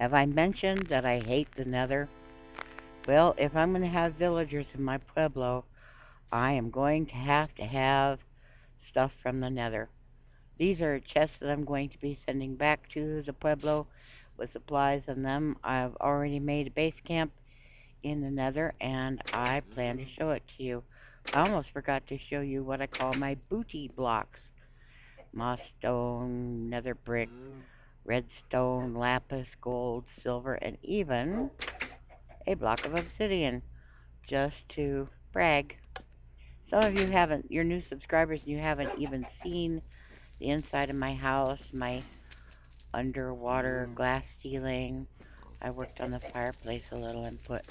Have I mentioned that I hate the Nether? Well, if I'm going to have villagers in my pueblo, I am going to have stuff from the Nether. These are chests that I'm going to be sending back to the pueblo with supplies in them. I've already made a base camp in the Nether, and I plan to show it to you. I almost forgot to show you what I call my booty blocks. Moss stone, nether brick, redstone, lapis, gold, silver, and even a block of obsidian, just to brag. Some of you haven't, you're new subscribers, and you haven't even seen the inside of my house, my underwater glass ceiling. I worked on the fireplace a little and put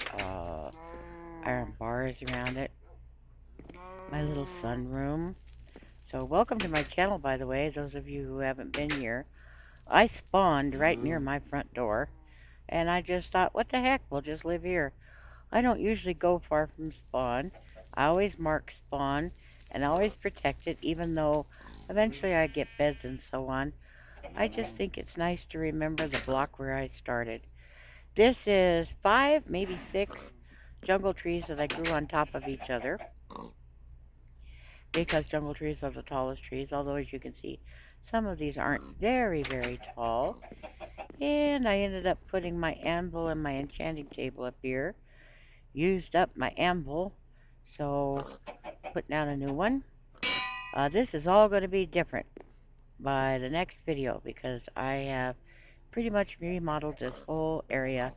iron bars around it. My little sunroom. So welcome to my channel, by the way, those of you who haven't been here. I spawned right near my front door, and I just thought, what the heck, we'll just live here. I don't usually go far from spawn. I always mark spawn, and always protect it, even though eventually I get beds and so on. I just think it's nice to remember the block where I started. This is 5, maybe 6 jungle trees that I grew on top of each other, because jungle trees are the tallest trees, although as you can see, some of these aren't very, very tall. And I ended up putting my anvil and my enchanting table up here. Used up my anvil, so put down a new one. This is all going to be different by the next video, because I have pretty much remodeled this whole area.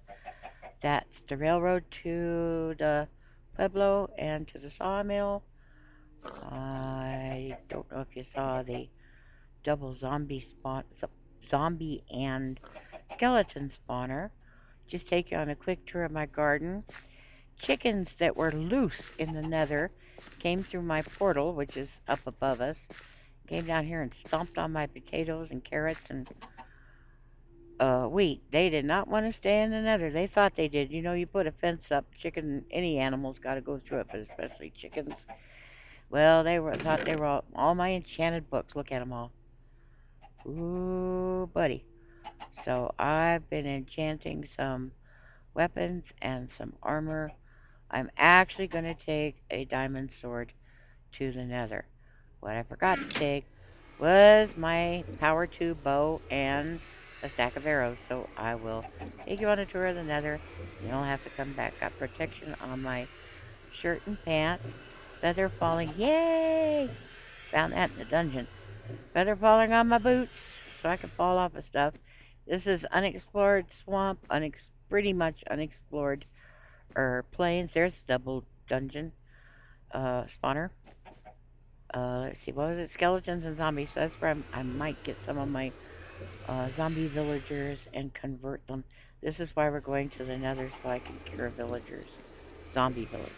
That's the railroad to the pueblo and to the sawmill. I don't know if you saw the double zombie and skeleton spawner. Just take you on a quick tour of my garden. Chickens that were loose in the Nether came through my portal, which is up above us, came down here and stomped on my potatoes and carrots and wheat. They did not want to stay in the Nether. They thought they did. You know, you put a fence up, chicken, any animal's got to go through it, but especially chickens. Well, thought they were all my enchanted books. Look at them all. Ooh, buddy. So I've been enchanting some weapons and some armor. I'm actually going to take a diamond sword to the Nether. What I forgot to take was my power 2 bow and a stack of arrows. So I will take you on a tour of the Nether. You'll have to come back. Got protection on my shirt and pants. Feather falling. Yay! Found that in the dungeon. Feather falling on my boots so I can fall off of stuff. This is unexplored swamp, pretty much unexplored plains. There's double dungeon spawner. Let's see, what was it? Skeletons and zombies. So that's where I might get some of my zombie villagers and convert them. This is why we're going to the Nether, so I can cure villagers, zombie villagers.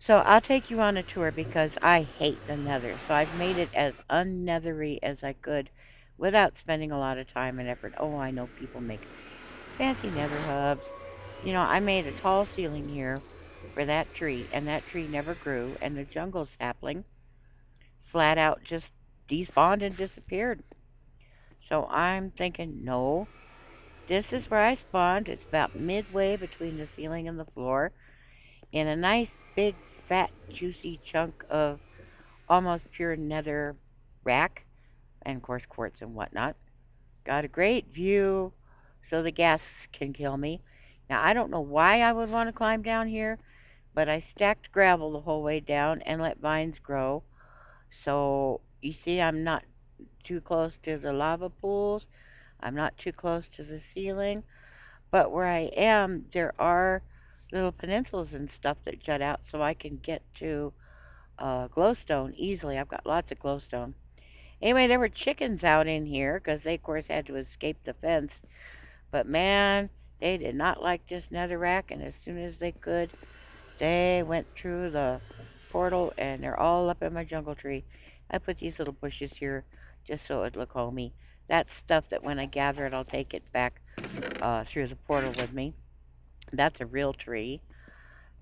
So I'll take you on a tour because I hate the Nether. So I've made it as unnethery as I could without spending a lot of time and effort. Oh, I know people make fancy Nether hubs. You know, I made a tall ceiling here for that tree, and that tree never grew, and the jungle sapling flat out just despawned and disappeared. So I'm thinking, no, this is where I spawned. It's about midway between the ceiling and the floor, in a nice big fat juicy chunk of almost pure nether rack, and of course quartz and whatnot. Got a great view so the gas can kill me. Now I don't know why I would want to climb down here, but I stacked gravel the whole way down and let vines grow. So you see, I'm not too close to the lava pools. I'm not too close to the ceiling. But where I am, there are little peninsulas and stuff that jut out, so I can get to glowstone easily. I've got lots of glowstone. Anyway, there were chickens out in here because they, of course, had to escape the fence. But man, they did not like this netherrack, and as soon as they could, they went through the portal, and they're all up in my jungle tree. I put these little bushes here just so it would look homey. That's stuff that when I gather it, I'll take it back through the portal with me. That's a real tree.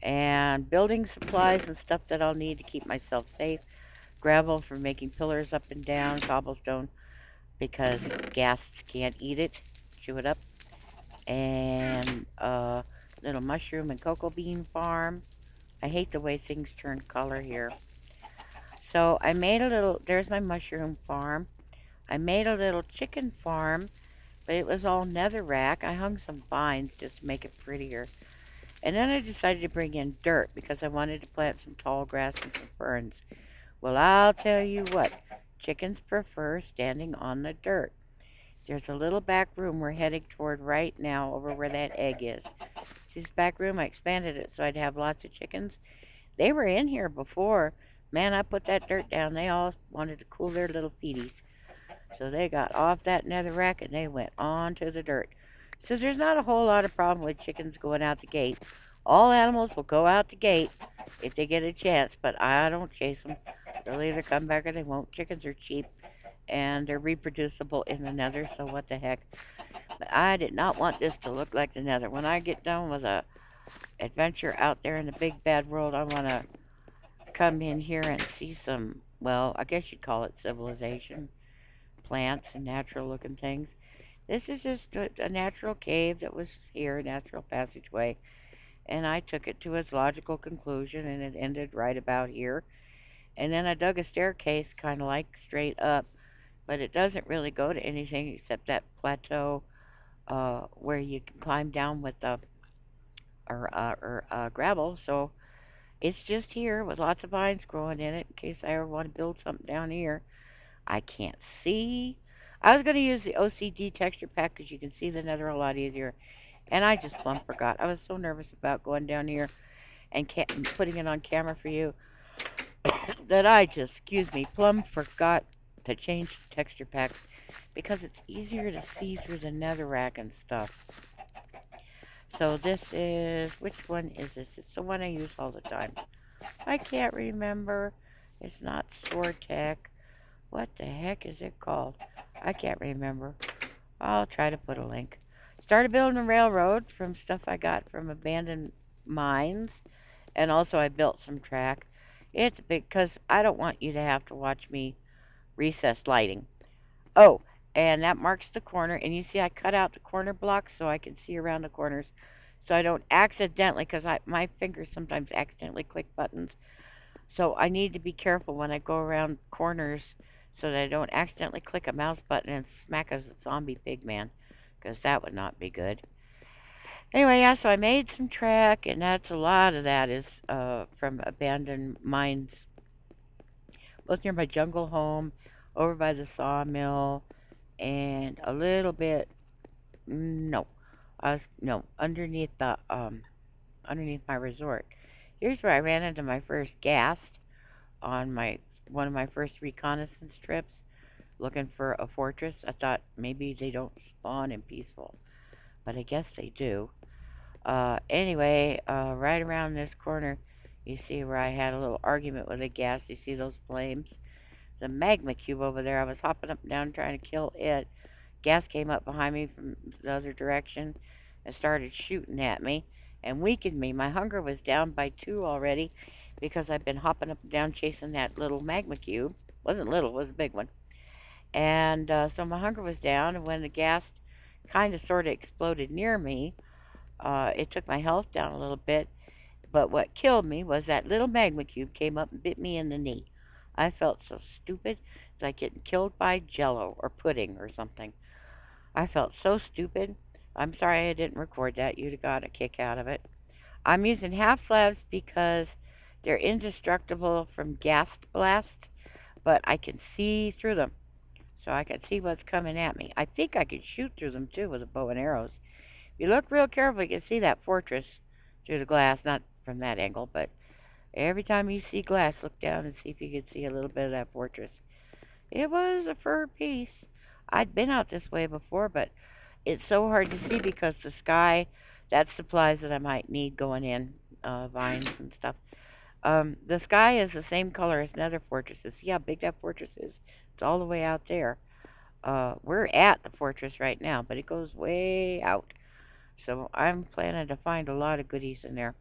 And building supplies and stuff that I'll need to keep myself safe. Gravel for making pillars up and down. Cobblestone because ghast can't eat it. chew it up. And little mushroom and cocoa bean farm. I hate the way things turn color here. So I made a little, there's my mushroom farm. I made a little chicken farm, but it was all netherrack. I hung some vines just to make it prettier. And then I decided to bring in dirt because I wanted to plant some tall grass and some ferns. Well, I'll tell you what, chickens prefer standing on the dirt. There's a little back room we're heading toward right now over where that egg is. This back room, I expanded it so I'd have lots of chickens. They were in here before. Man, I put that dirt down. They all wanted to cool their little feeties. So they got off that netherrack and they went on to the dirt. So there's not a whole lot of problem with chickens going out the gate. All animals will go out the gate if they get a chance, but I don't chase them. They'll either come back or they won't. Chickens are cheap and they're reproducible in the nether, so what the heck. But I did not want this to look like the nether. When I get done with a adventure out there in the big bad world, I want to come in here and see some, well, I guess you'd call it civilization, plants and natural looking things. This is just a natural cave that was here, a natural passageway, and I took it to its logical conclusion, and it ended right about here. And then I dug a staircase kind of like straight up, but it doesn't really go to anything except that plateau where you can climb down with the gravel. So it's just here with lots of vines growing in it in case I ever want to build something down here. I can't see. I was going to use the OCD texture pack because you can see the nether a lot easier. And I just plumb forgot. I was so nervous about going down here and putting it on camera for you that I just, excuse me, plumb forgot to change the texture pack because it's easier to see through the netherrack and stuff. So this is, which one is this? It's the one I use all the time. I can't remember. It's not Sortec. What the heck is it called? I can't remember. I'll try to put a link. Started building a railroad from stuff I got from abandoned mines. And also I built some track. It's big because I don't want you to have to watch me recess lighting. Oh, and that marks the corner. And you see I cut out the corner blocks so I can see around the corners. So I don't accidentally, because my fingers sometimes accidentally click buttons. So I need to be careful when I go around corners so that I don't accidentally click a mouse button and smack a zombie pig man, because that would not be good. Anyway, yeah, so I made some track, and that's a lot of that is from abandoned mines, both near my jungle home, over by the sawmill, and a little bit, no, no, underneath my resort. Here's where I ran into my first ghast on one of my first reconnaissance trips, looking for a fortress. I thought maybe they don't spawn in peaceful, but I guess they do. Anyway, right around this corner, you see where I had a little argument with a ghast. You see those flames? The magma cube over there. I was hopping up and down trying to kill it. Gas came up behind me from the other direction and started shooting at me and weakened me. My hunger was down by 2 already because I've been hopping up and down chasing that little magma cube. Wasn't little, it was a big one. And so my hunger was down, and when the gas kind of sort of exploded near me, it took my health down a little bit. But what killed me was that little magma cube came up and bit me in the knee. I felt so stupid. It's like getting killed by jello or pudding or something. I felt so stupid. I'm sorry I didn't record that. You'd have got a kick out of it. I'm using half slabs because they're indestructible from gas blast, but I can see through them. So I can see what's coming at me. I think I could shoot through them too with a bow and arrows. If you look real careful, you can see that fortress through the glass. Not from that angle, but every time you see glass, look down and see if you can see a little bit of that fortress. It was a fur piece. I'd been out this way before, but it's so hard to see because the sky, that's supplies that I might need going in, vines and stuff. The sky is the same color as Nether fortresses. See how big that fortress is? It's all the way out there. We're at the fortress right now, but it goes way out. So I'm planning to find a lot of goodies in there.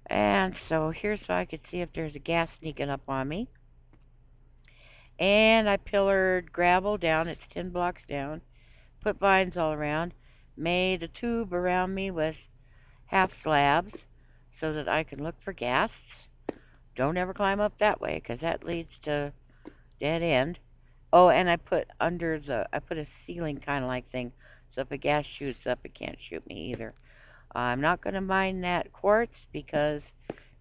And so here's so I could see if there's a gas sneaking up on me. And I pillared gravel down. It's 10 blocks down. put vines all around, made a tube around me with half slabs so that I can look for ghasts. Don't ever climb up that way because that leads to dead end. Oh, and I put a ceiling kind of like thing, so if a gas shoots up, it can't shoot me either. I'm not going to mine that quartz because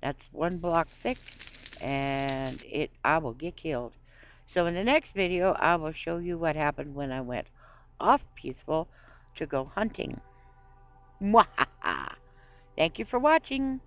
that's 1 block thick, and I will get killed. So in the next video, I will show you what happened when I went off peaceful to go hunting. Mwahaha! Thank you for watching.